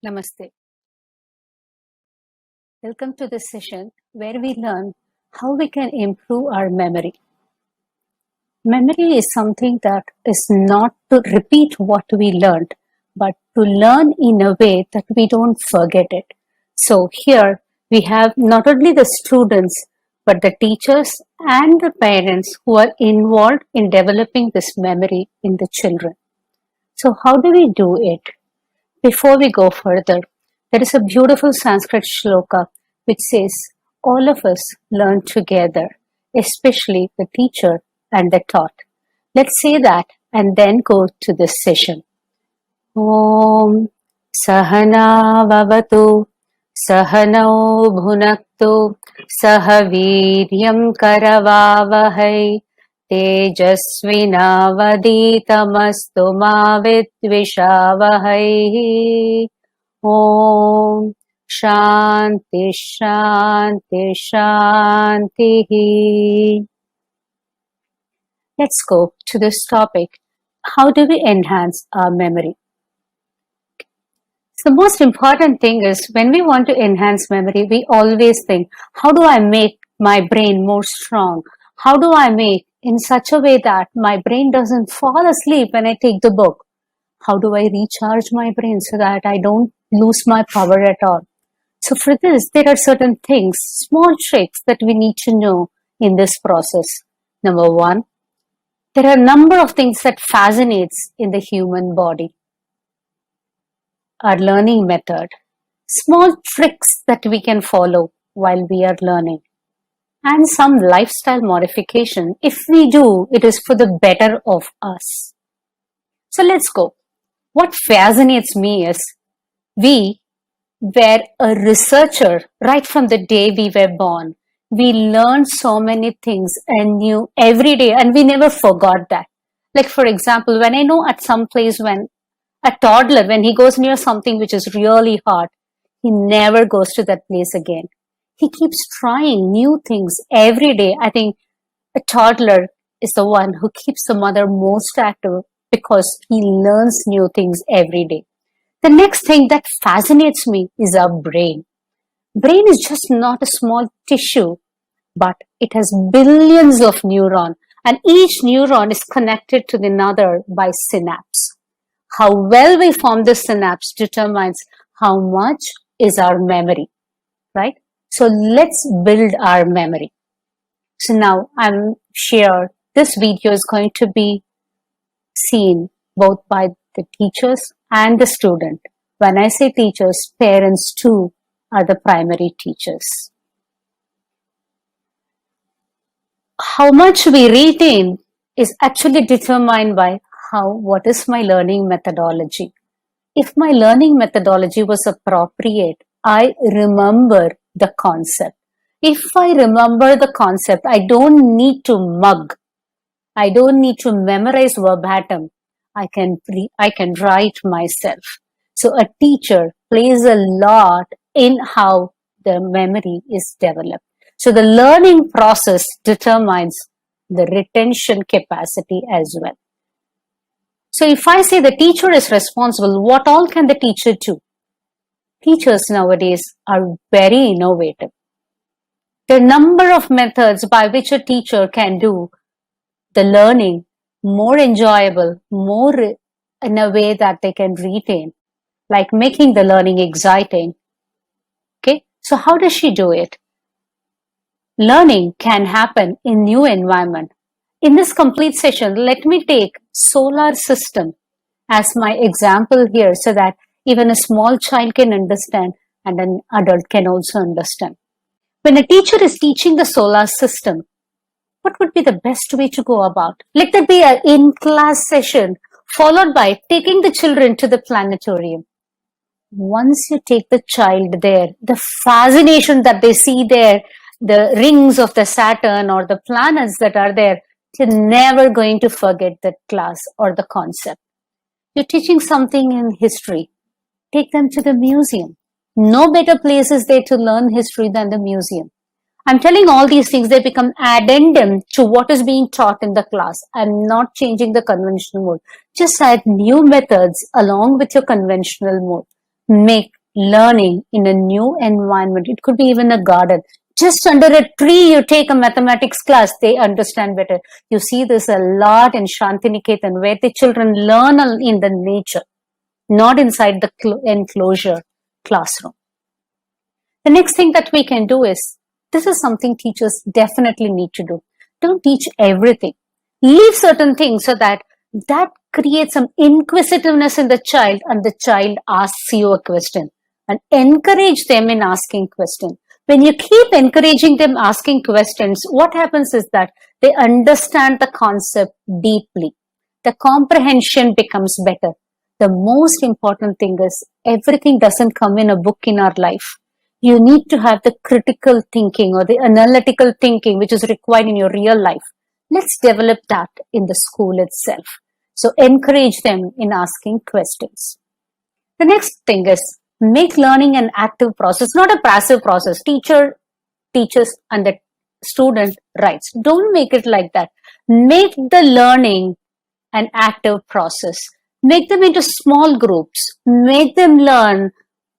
Namaste. Welcome to this session where we learn how we can improve our memory. Memory is something that is not to repeat what we learned, but to learn in a way that we don't forget it. So here we have not only the students, but the teachers and the parents who are involved in developing this memory in the children. So how do we do it? Before we go further, there is a beautiful Sanskrit shloka which says, all of us learn together, especially the teacher and the taught. Let's say that and then go to this session. Om Sahana Vavatu Sahanau Bhunaktu Sahaviryam Karavavahai Tejasvinavaditamastu ma vidvishavahai. Om Shanti Shanti Shanti. Let's go to this topic. How do we enhance our memory? So the most important thing is when we want to enhance memory, we always think, how do I make my brain more strong? How do I make in such a way that my brain doesn't fall asleep when I take the book? How do I recharge my brain so that I don't lose my power at all? So for this, there are certain things, small tricks that we need to know in this process. Number one, there are a number of things that fascinates in the human body. Our learning method, small tricks that we can follow while we are learning, and some lifestyle modification. If we do, it is for the better of us. So let's go. What fascinates me is we were a researcher right from the day we were born. We learned so many things anew every day, and we never forgot that. Like for example, when I know at some place when a toddler, when he goes near something which is really hard, he never goes to that place again. He keeps trying new things every day. I think a toddler is the one who keeps the mother most active because he learns new things every day. The next thing that fascinates me is our brain. Brain is just not a small tissue, but it has billions of neurons, and each neuron is connected to another by synapse. How well we form the synapse determines how much is our memory, right? So let's build our memory. So now I'm sure this video is going to be seen both by the teachers and the student. When I say teachers, parents too are the primary teachers. How much we retain is actually determined by what is my learning methodology. If my learning methodology was appropriate, I remember the concept. If I remember the concept, I don't need to mug. I don't need to memorize verbatim. I can write myself. So a teacher plays a lot in how the memory is developed. So the learning process determines the retention capacity as well. So if I say the teacher is responsible, what all can the teacher do? Teachers nowadays are very innovative. There are a number of methods by which a teacher can do the learning more enjoyable, more in a way that they can retain, like making the learning exciting. Okay, so how does she do it? Learning can happen in new environment. In this complete session, let me take solar system as my example here so that even a small child can understand and an adult can also understand. When a teacher is teaching the solar system, what would be the best way to go about? Let there be an in-class session followed by taking the children to the planetarium. Once you take the child there, the fascination that they see there, the rings of the Saturn or the planets that are there, you're never going to forget that class or the concept. You're teaching something in history. Take them to the museum. No better place is there to learn history than the museum. I'm telling all these things, they become addendum to what is being taught in the class. I'm not changing the conventional mode. Just add new methods along with your conventional mode. make learning in a new environment. It could be even a garden. Just under a tree, you take a mathematics class, they understand better. You see this a lot in Shantiniketan, where the children learn in the nature, not inside the enclosure classroom. The next thing that we can do is, this is something teachers definitely need to do. Don't teach everything. Leave certain things so that creates some inquisitiveness in the child, and the child asks you a question, and encourage them in asking questions. When you keep encouraging them asking questions, what happens is that they understand the concept deeply. The comprehension becomes better. The most important thing is, everything doesn't come in a book in our life. You need to have the critical thinking or the analytical thinking which is required in your real life. Let's develop that in the school itself. So encourage them in asking questions. The next thing is, make learning an active process, not a passive process. Teacher teaches and the student writes. Don't make it like that. Make the learning an active process. Make them into small groups. Make them learn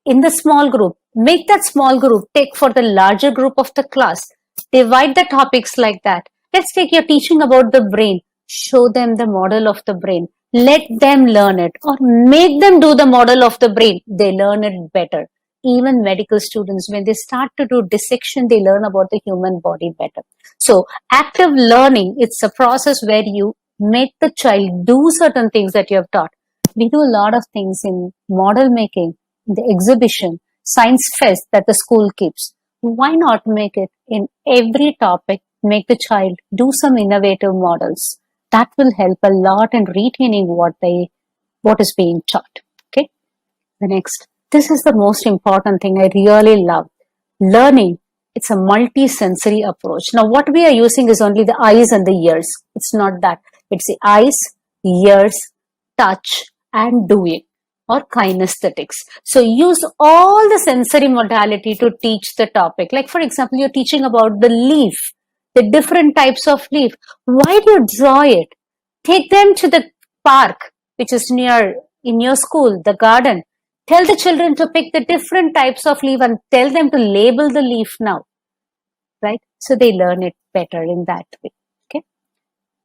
in the small group. Make that small group take for the larger group of the class. Divide the topics like that. Let's take your teaching about the brain. Show them the model of the brain. Let them learn it, or make them do the model of the brain. They learn it better. Even medical students, when they start to do dissection, they learn about the human body better. So active learning, it's a process where you make the child do certain things that you have taught. We do a lot of things in model making, in the exhibition, science fest that the school keeps. Why not make it in every topic? Make the child do some innovative models. That will help a lot in retaining what is being taught. Okay. The next, this is the most important thing I really love. Learning, it's a multi-sensory approach. Now, what we are using is only the eyes and the ears. It's not that. It's the eyes, ears, touch, and doing, or kinesthetics. So use all the sensory modality to teach the topic. Like, for example, you're teaching about the leaf, the different types of leaf. Why do you draw it? Take them to the park, which is near in your school, the garden. Tell the children to pick the different types of leaf and tell them to label the leaf now, right? So they learn it better in that way. Okay.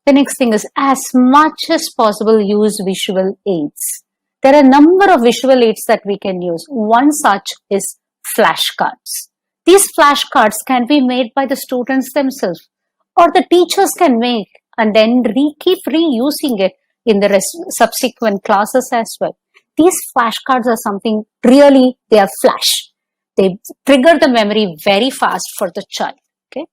The next thing is, as much as possible, use visual aids. There are a number of visual aids that we can use. One such is flashcards. These flashcards can be made by the students themselves, or the teachers can make and then keep reusing it in the subsequent classes as well. These flashcards are something really, they are flash. They trigger the memory very fast for the child. Okay.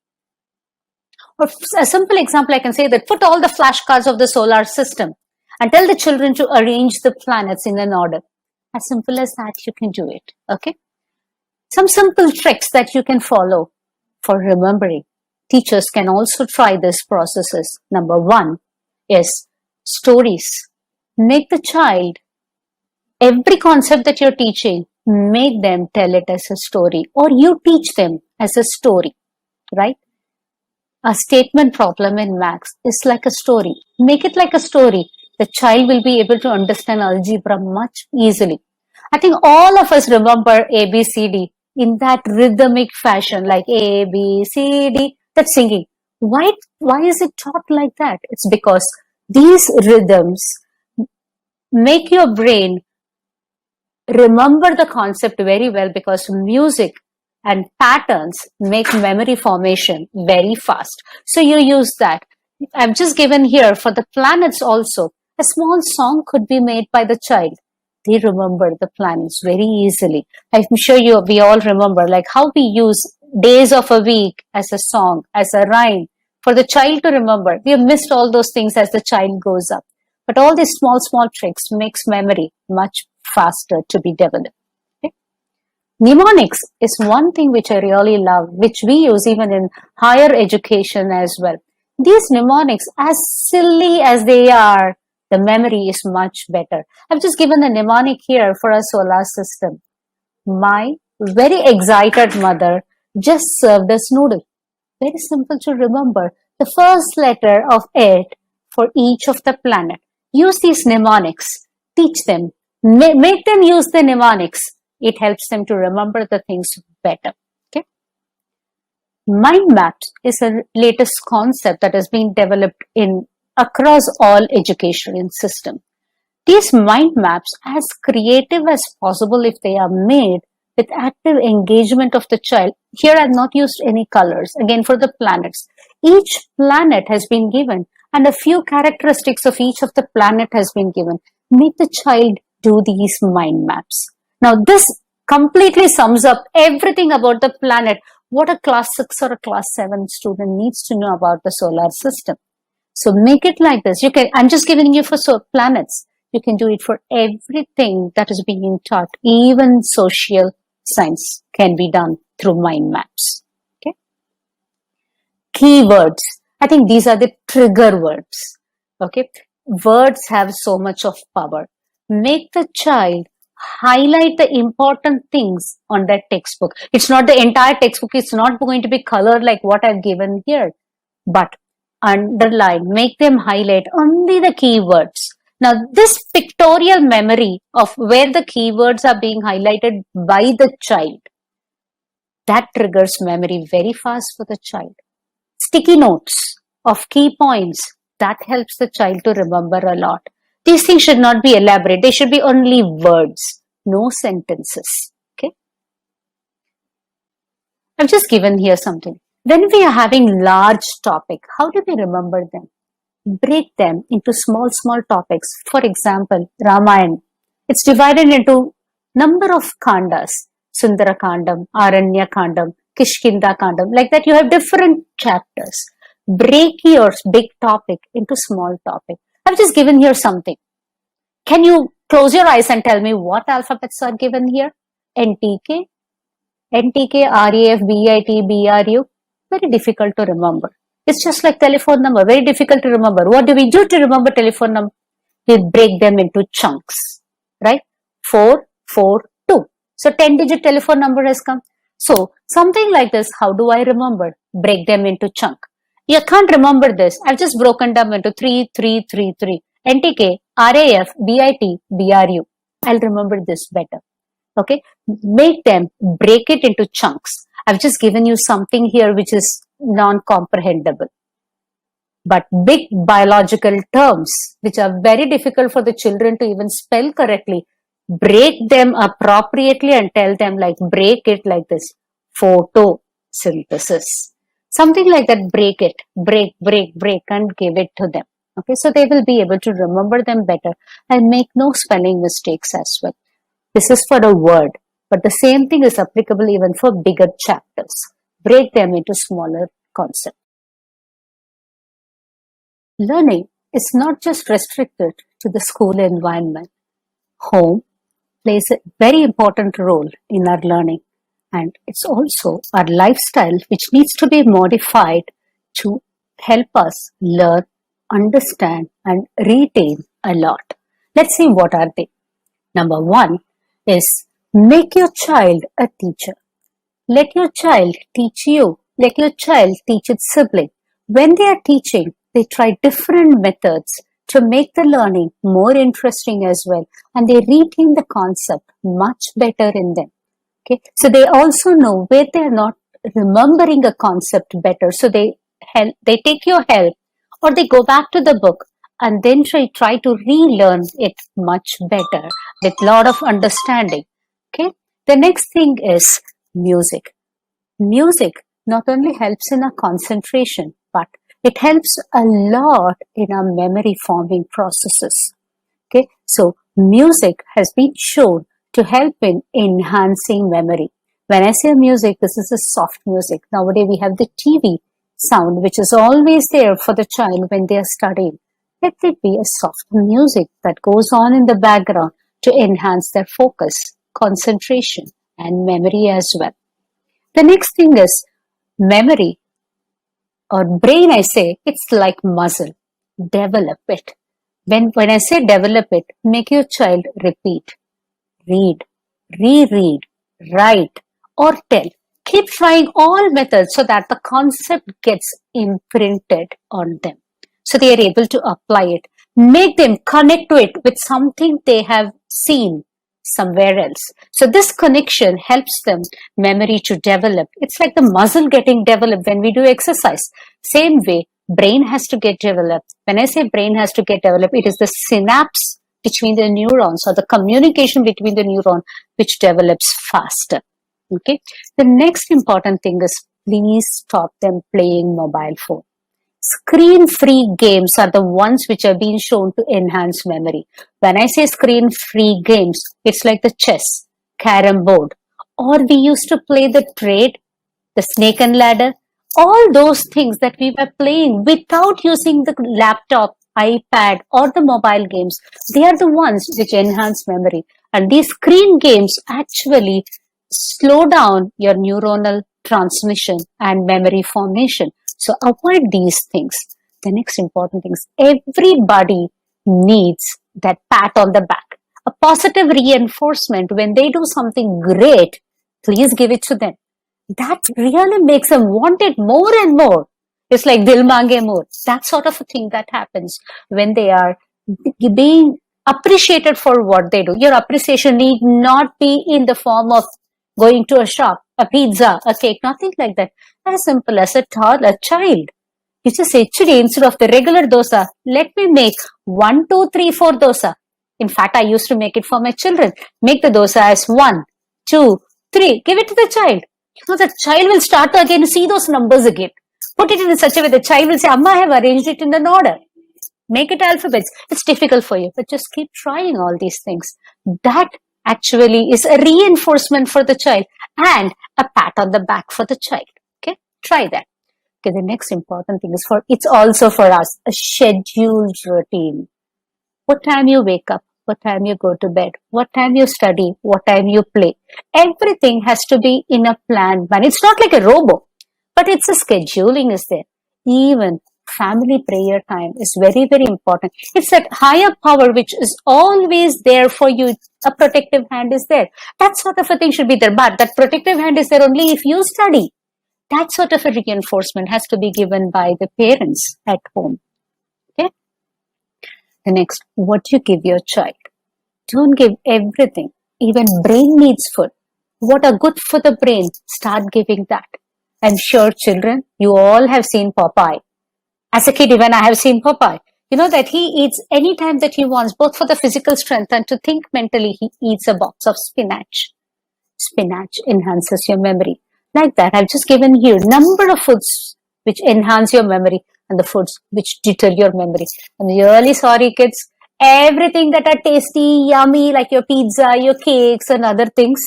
Or a simple example, I can say that put all the flashcards of the solar system and tell the children to arrange the planets in an order. As simple as that, you can do it. Okay. Some simple tricks that you can follow for remembering. Teachers can also try these processes. Number one is stories. Make the child, every concept that you're teaching, make them tell it as a story, or you teach them as a story, right? A statement problem in maths is like a story. Make it like a story. The child will be able to understand algebra much easily. I think all of us remember ABCD in that rhythmic fashion, like A, B, C, D, that's singing. Why is it taught like that? It's because these rhythms make your brain remember the concept very well, because music and patterns make memory formation very fast. So you use that. I've just given here for the planets also. A small song could be made by the child. They remember the planets very easily. I'm sure we all remember like how we use days of a week as a song, as a rhyme for the child to remember. We have missed all those things as the child goes up. But all these small tricks makes memory much faster to be developed. Okay? Mnemonics is one thing which I really love, which we use even in higher education as well. These mnemonics, as silly as they are, the memory is much better. I've just given a mnemonic here for a solar system. My very excited mother just served us noodle. Very simple to remember. The first letter of it for each of the planet. Use these mnemonics. Teach them. Make them use the mnemonics. It helps them to remember the things better. Okay. Mind maps is a latest concept that has been developed across all education system. These mind maps as creative as possible if they are made with active engagement of the child. Here I have not used any colors. Again, for the planets. Each planet has been given and a few characteristics of each of the planet has been given. Make the child do these mind maps. Now this completely sums up everything about the planet, what a class 6 or a class 7 student needs to know about the solar system. So make it like this. I'm just giving you for planets. You can do it for everything that is being taught. Even social science can be done through mind maps. Okay. Keywords. I think these are the trigger words. Okay. Words have so much of power. Make the child highlight the important things on that textbook. It's not the entire textbook. It's not going to be colored like what I've given here. But underline, make them highlight only the keywords. Now, this pictorial memory of where the keywords are being highlighted by the child, that triggers memory very fast for the child. Sticky notes of key points, that helps the child to remember a lot. These things should not be elaborate. They should be only words, no sentences. Okay. I've just given here something. When we are having large topic, how do we remember them? Break them into small topics. For example, Ramayana. It's divided into number of kandas. Sundara Kandam, Aranya Kandam, Kishkinda Kandam. Like that, you have different chapters. Break your big topic into small topic. I've just given here something. Can you close your eyes and tell me what alphabets are given here? NTK, RAF, BIT, BRU. Very difficult to remember. It's just like telephone number, very difficult to remember. What do we do to remember telephone number? We break them into chunks, right? 4, 4, 2. So 10-digit telephone number has come. So something like this, how do I remember? Break them into chunk. You can't remember this. I've just broken them into 3, 3, 3, 3. NTK, RAF, BIT, BRU. I'll remember this better. Okay. Make them, break it into chunks. I've just given you something here which is non-comprehensible. But big biological terms, which are very difficult for the children to even spell correctly, break them appropriately and tell them like, break it like this. Photosynthesis. Something like that, break it, break and give it to them. Okay, so they will be able to remember them better and make no spelling mistakes as well. This is for a word, but the same thing is applicable even for bigger chapters. Break them into smaller concepts. Learning is not just restricted to the school environment. Home plays a very important role in our learning, and it's also our lifestyle which needs to be modified to help us learn, understand, and retain a lot. Let's see what are they. Number 1 is make your child a teacher. Let your child teach you. Let your child teach its sibling. When they are teaching, they try different methods to make the learning more interesting as well, and they retain the concept much better in them. Okay, so they also know where they are not remembering a concept better. So they take your help, or they go back to the book and then try to relearn it much better with lot of understanding. Okay, the next thing is music. Music not only helps in our concentration, but it helps a lot in our memory forming processes. Okay, so music has been shown to help in enhancing memory. When I say music, this is a soft music. Nowadays we have the TV sound, which is always there for the child when they are studying. Let it be a soft music that goes on in the background to enhance their focus, concentration, and memory as well. The next thing is memory or brain. I say it's like muscle. Develop it. When I say develop it, make your child repeat, read, reread, write, or tell. Keep trying all methods so that the concept gets imprinted on them, so they are able to apply it. Make them connect to it with something they have seen, somewhere else. So this connection helps them memory to develop. It's like the muscle getting developed when we do exercise. Same way, brain has to get developed. When I say brain has to get developed, it is the synapse between the neurons or the communication between the neuron which develops faster. Okay. The next important thing is please stop them playing mobile phone. Screen-free games are the ones which are being shown to enhance memory. When I say screen-free games, it's like the chess, carom board, or we used to play the trade, the snake and ladder, all those things that we were playing without using the laptop, iPad, or the mobile games. They are the ones which enhance memory. And these screen games actually slow down your neuronal transmission and memory formation. So avoid these things. The next important thing is everybody needs that pat on the back. A positive reinforcement when they do something great, please give it to them. That really makes them want it more and more. It's like dil mange more. That sort of a thing that happens when they are being appreciated for what they do. Your appreciation need not be in the form of going to a shop, a pizza, a cake, nothing like that. As simple as a child. You just say, Chidi, instead of the regular dosa, let me make 1, 2, 3, 4 dosa. In fact, I used to make it for my children. Make the dosa as 1, 2, 3. Give it to the child. You know, the child will start to again see those numbers again. Put it in such a way the child will say, Amma, I have arranged it in an order. Make it alphabets. It's difficult for you, but just keep trying all these things. That actually is a reinforcement for the child and a pat on the back for the child. Okay, try that. Okay, the next important thing is it's also for us, a scheduled routine. What time you wake up, what time you go to bed, what time you study, what time you play. Everything has to be in a planned manner. It's not like a robo, but it's a scheduling is there. Even family prayer time is very, very important. It's that higher power which is always there for you. A protective hand is there. That sort of a thing should be there. But that protective hand is there only if you study. That sort of a reinforcement has to be given by the parents at home. Okay. The next, what you give your child. Don't give everything. Even brain needs food. What are good for the brain, start giving that. I'm sure children, you all have seen Popeye. As a kid, even I have seen Popeye. You know that he eats any time that he wants, both for the physical strength and to think mentally, he eats a box of spinach. Spinach enhances your memory. Like that, I've just given you number of foods which enhance your memory and the foods which deter your memory. I'm really sorry, kids. Everything that are tasty, yummy, like your pizza, your cakes and other things,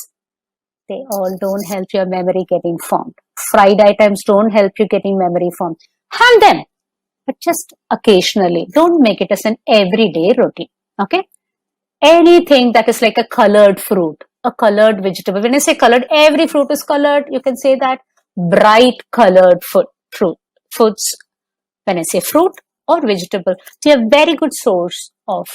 they all don't help your memory getting formed. Fried items don't help you getting memory formed. Have them, but just occasionally. Don't make it as an everyday routine. Okay? Anything that is like a colored fruit, a colored vegetable. When I say colored, every fruit is colored. You can say that bright colored foods. When I say fruit or vegetable, they are very good source of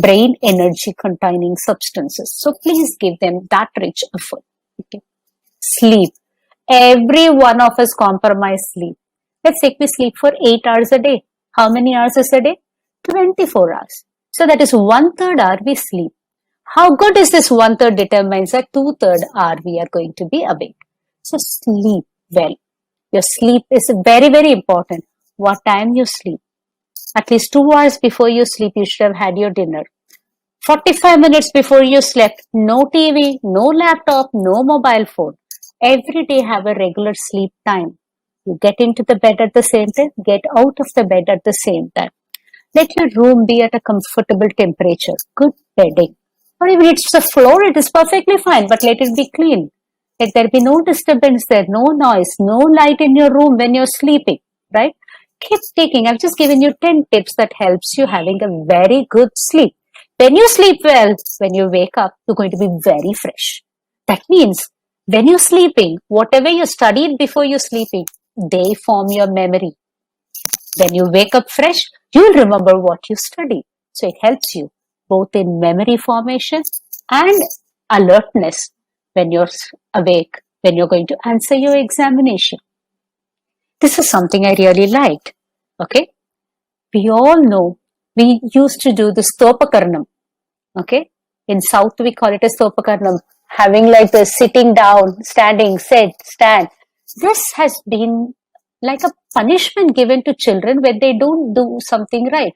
brain energy containing substances. So please give them that rich of food. Okay. Sleep. Every one of us compromise sleep. Let's say we sleep for 8 hours a day. How many hours is a day? 24 hours. So that is 1/3 hour we sleep. How good is this 1/3 determines that 2/3 hour we are going to be awake. So sleep well. Your sleep is very, very important. What time you sleep? At least 2 hours before you sleep, you should have had your dinner. 45 minutes before you slept, no TV, no laptop, no mobile phone. Every day have a regular sleep time. You get into the bed at the same time, get out of the bed at the same time. Let your room be at a comfortable temperature. Good bedding. Or even it's the floor, it is perfectly fine, but let it be clean. Let there be no disturbance there, no noise, no light in your room when you're sleeping, right? Keep taking. I've just given you 10 tips that helps you having a very good sleep. When you sleep well, when you wake up, you're going to be very fresh. That means when you're sleeping, whatever you studied before you're sleeping, they form your memory. When you wake up fresh, you'll remember what you studied. So it helps you both in memory formation and alertness when you're awake, when you're going to answer your examination. This is something I really liked. Okay. We all know we used to do the Stopakarnam. Okay. In South, we call it a sopakarnam, having like the sitting down, standing, sit, stand. This has been like a punishment given to children when they don't do something right.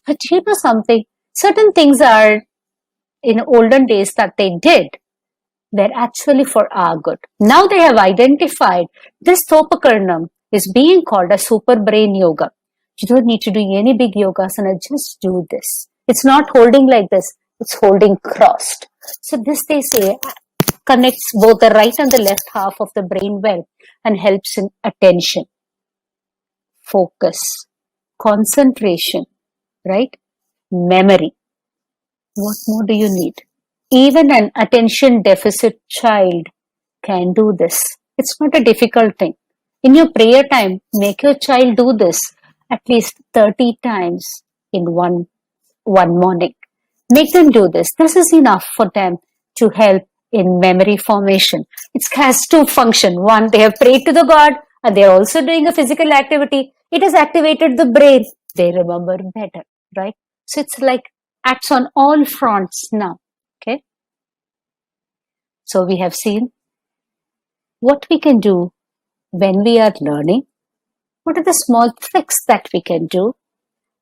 But you know something, certain things are in olden days that they did were actually for our good. Now they have identified this Thopakarnam is being called a super brain yoga. You don't need to do any big yogasana, just do this. It's not holding like this, it's holding crossed. So this, they say, connects both the right and the left half of the brain well and helps in attention, focus, concentration, right? Memory. What more do you need? Even an attention deficit child can do this. It's not a difficult thing. In your prayer time, make your child do this at least 30 times in one morning. Make them do this. This is enough for them to help in memory formation. It has two functions. One, they have prayed to the God and they are also doing a physical activity. It has activated the brain. They remember better, right? So it's like acts on all fronts now. Okay. So we have seen what we can do when we are learning. What are the small tricks that we can do?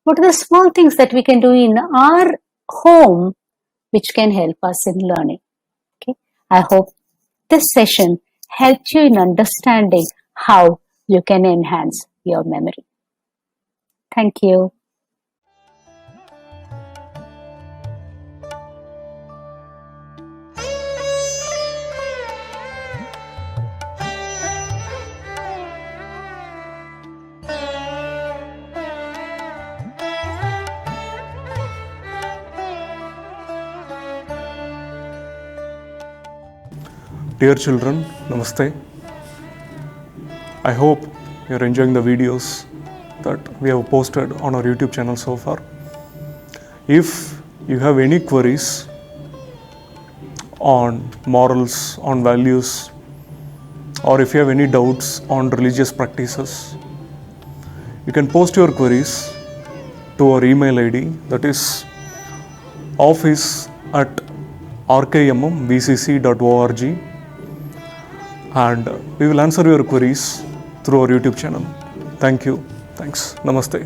What are the small things that we can do in our home which can help us in learning? Okay. I hope this session helped you in understanding how you can enhance your memory. Thank you. Dear children, Namaste. I hope you're enjoying the videos that we have posted on our YouTube channel so far. If you have any queries on morals, on values, or if you have any doubts on religious practices, you can post your queries to our email ID, that is office@rkmmvcc.org, and we will answer your queries through our YouTube channel. Thank you. Thanks. Namaste.